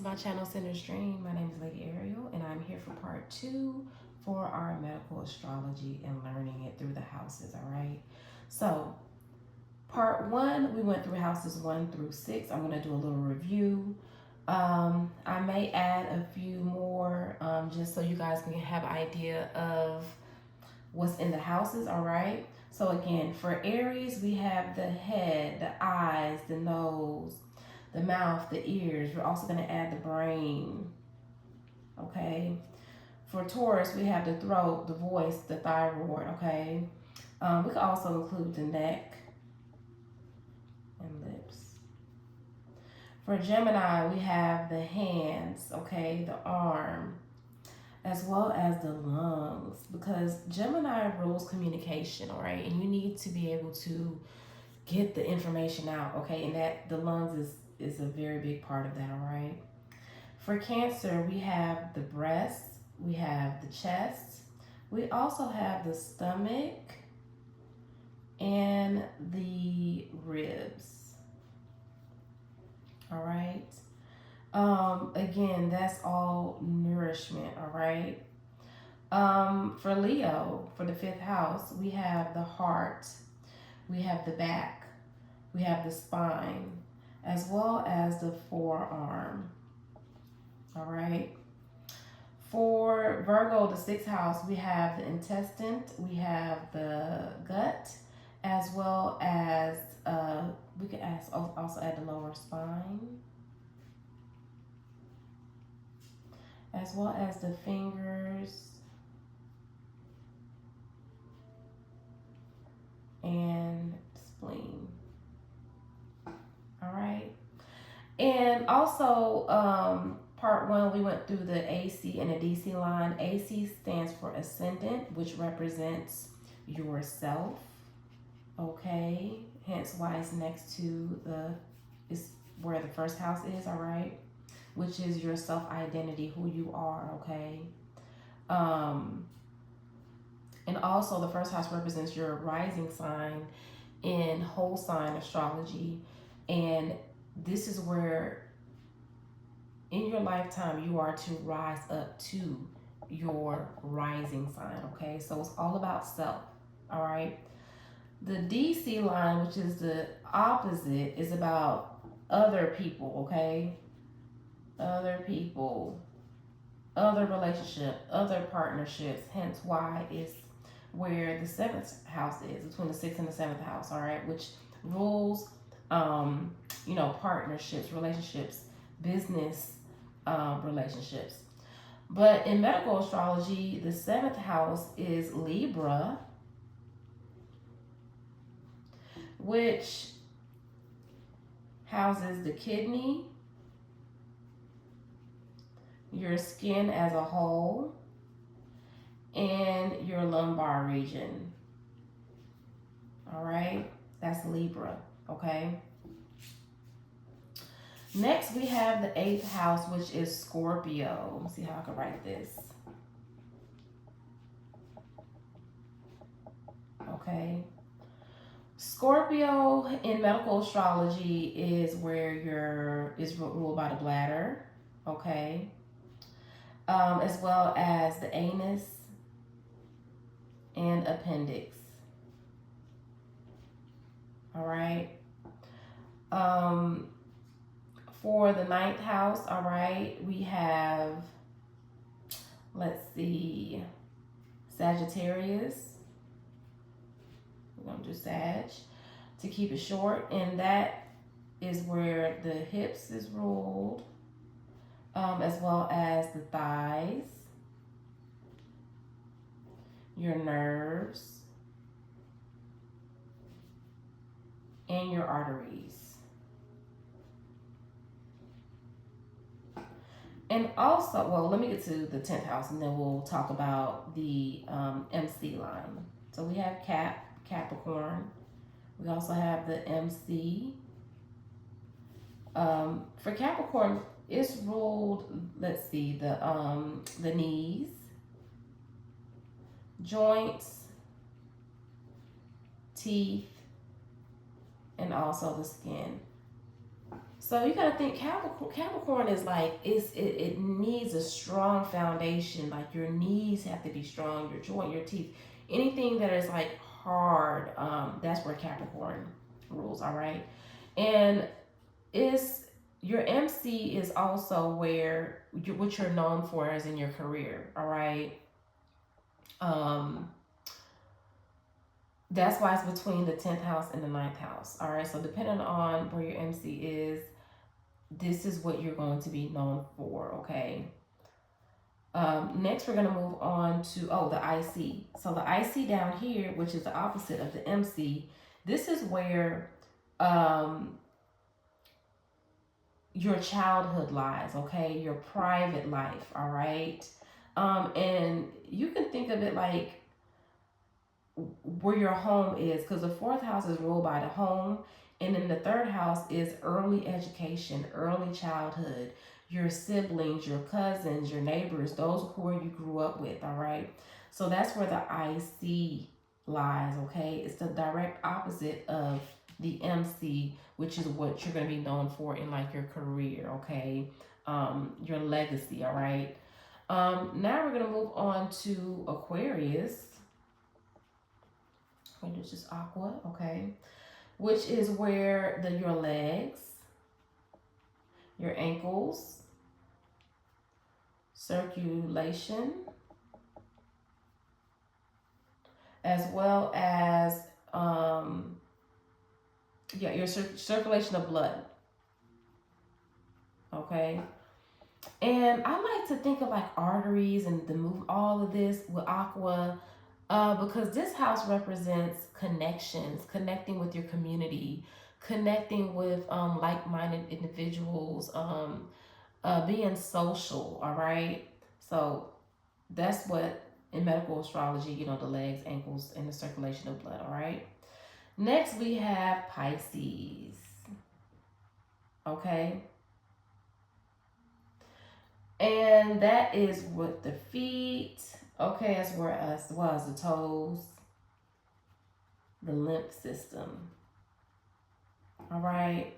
My channel Center Stream. My name is Lady Ariel, and I'm here for part two for our medical astrology and learning it through the houses. All right. So, part one, we went through houses 1 through 6. I'm going to do a little review. I may add a few more just so you guys can have an idea of what's in the houses. All right. So, again, for Aries, we have the head, the eyes, the nose, the mouth, the ears. We're also going to add the brain. Okay. For Taurus, we have the throat, the voice, the thyroid. Okay. We could also include the neck and lips. For Gemini, we have the hands, okay, the arm, as well as the lungs, because Gemini rules communication, all right, and you need to be able to get the information out, okay, and that the lungs is a very big part of that, all right. For Cancer, we have the breast, we have the chest, we also have the stomach and the ribs, all right. Again, that's all nourishment, all right. For Leo, for the fifth house, we have the heart, we have the back, we have the spine, as well as the forearm, all right. For Virgo, the sixth house, we have the intestine, we have the gut, as well as we could also add the lower spine, as well as the fingers and spleen. All right. And also, part one, we went through the AC and the DC line. AC stands for ascendant, which represents yourself. Okay. Hence why it's next to is where the first house is, all right? Which is your self identity, who you are, okay? Um, and also, the first house represents your rising sign in whole sign astrology. And this is where in your lifetime you are to rise up to your rising sign, okay? So it's all about self, all right? The DC line, which is the opposite, is about other people, okay? Other people, other relationship, other partnerships, hence why it's where the seventh house is, between the sixth and the seventh house, all right, which rules, partnerships, relationships, business relationships. But in medical astrology, the seventh house is Libra, which houses the kidney, your skin as a whole, and your lumbar region. All right, that's Libra, okay? Next, we have the eighth house, which is Scorpio. Let me see how I can write this. Okay. Scorpio in medical astrology is where is ruled by the bladder, okay, as well as the anus and appendix. All right. For the ninth house, all right, we have, let's see, Sagittarius. We're going to do Sag to keep it short. And that is where the hips is ruled, as well as the thighs, your nerves, and your arteries. And also, well, let me get to the 10th house and then we'll talk about the MC line. So we have Capricorn. We also have the MC. For Capricorn, it's ruled, let's see, the knees, joints, teeth, and also the skin. So you gotta think Capricorn is like it needs a strong foundation. Like your knees have to be strong, your joint, your teeth, anything that is like hard. That's where Capricorn rules. All right, and it's your MC is also where what you're known for is in your career. All right. Um, that's why it's between the 10th house and the ninth house. All right. So depending on where your MC is, this is what you're going to be known for, okay? Next, we're going to move on to, the IC. So the IC down here, which is the opposite of the MC, this is where your childhood lies, okay? Your private life, all right? And you can think of it like where your home is, because the fourth house is ruled by the home, and then the third house is early education, early childhood, your siblings, your cousins, your neighbors, those who you grew up with. All right, so that's where the IC lies. Okay, it's the direct opposite of the MC, which is what you're going to be known for in like your career. Okay, your legacy. All right. Now we're going to move on to Aquarius, which is aqua, okay, which is where your legs, your ankles, circulation, as well as your circulation of blood, okay. And I like to think of like arteries and the move all of this with aqua, because this house represents connections, connecting with your community, connecting with like-minded individuals, being social. All right, so that's what in medical astrology, the legs, ankles, and the circulation of blood. All right. Next, we have Pisces. Okay. And that is with the feet, okay, as well as the toes, the lymph system. All right.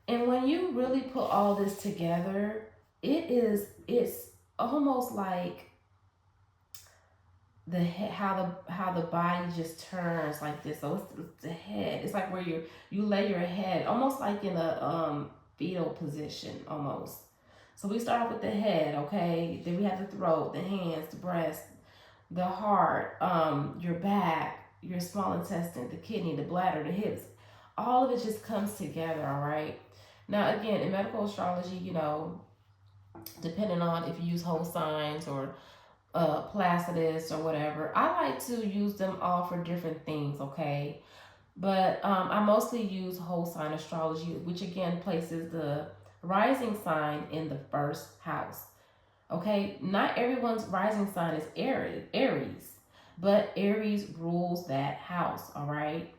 And when you really put all this together, it's almost like the head, how the body just turns like this. So it's the head. It's like where you lay your head, almost like in a fetal position almost. So we start off with the head, okay? Then we have the throat, the hands, the breast, the heart, your back, your small intestine, the kidney, the bladder, the hips. All of it just comes together, all right? Now, again, in medical astrology, depending on if you use whole signs or Placidus or whatever, I like to use them all for different things, okay? But I mostly use whole sign astrology, which again places the rising sign in the first house. Okay, not everyone's rising sign is Aries, but Aries rules that house. All right,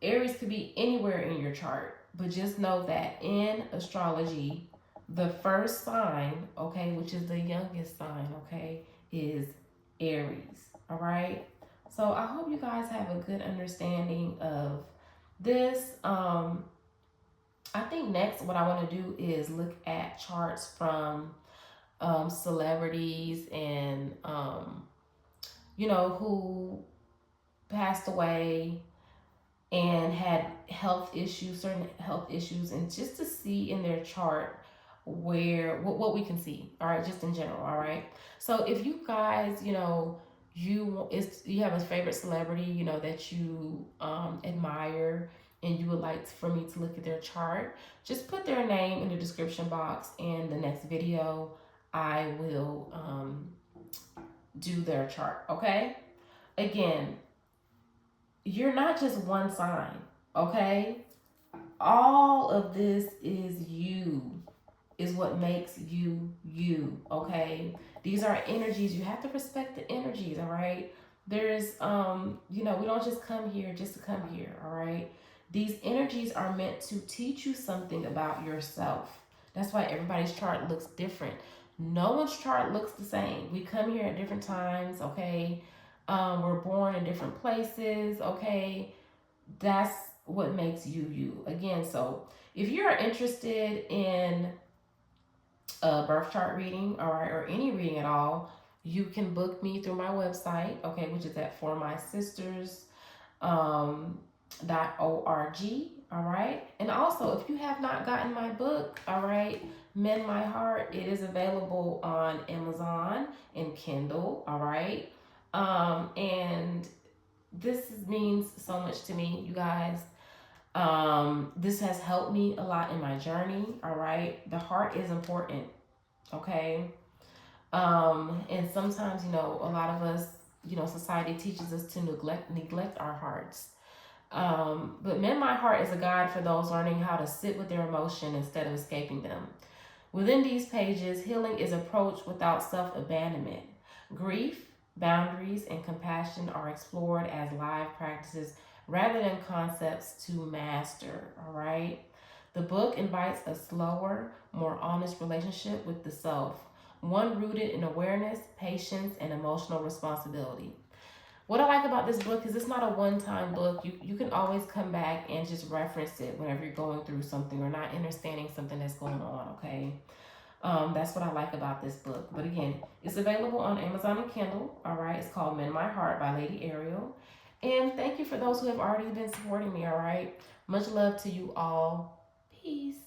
Aries could be anywhere in your chart, but just know that in astrology, the first sign, okay, which is the youngest sign, okay, is Aries. All right. So I hope you guys have a good understanding of this. I think next what I want to do is look at charts from celebrities and who passed away and had certain health issues, and just to see in their chart what we can see. All right, just in general. All right. So if you guys, you have a favorite celebrity, that you admire, and you would like for me to look at their chart, just put their name in the description box, and the next video I will do their chart. Okay. Again, you're not just one sign. Okay. All of this is what makes you you. Okay. These are energies. You have to respect the energies. All right. There's we don't just come here just to come here. All right. These energies are meant to teach you something about yourself. That's why everybody's chart looks different. No one's chart looks the same. We come here at different times. Okay. We're born in different places. Okay. that's what makes you you. Again, so if you're interested in a birth chart reading, all right, or any reading at all, you can book me through my website, okay, which is at formysisters .org, all right. And also, if you have not gotten my book, all right, Mend My Heart, it is available on Amazon and Kindle, all right. And this means so much to me, you guys. This has helped me a lot in my journey, all right. The heart is important, okay. And sometimes, a lot of us, society teaches us to neglect our hearts. But Mend My Heart is a guide for those learning how to sit with their emotion instead of escaping them. Within these pages, healing is approached without self abandonment. Grief, boundaries, and compassion are explored as live practices rather than concepts to master. All right. The book invites a slower, more honest relationship with the self, one rooted in awareness, patience, and emotional responsibility. What I like about this book is it's not a one-time book. You can always come back and just reference it whenever you're going through something or not understanding something that's going on, okay? That's what I like about this book. But again, it's available on Amazon and Kindle, all right? It's called Mend My Heart by Lady Ariel. And thank you for those who have already been supporting me, all right? Much love to you all. Peace.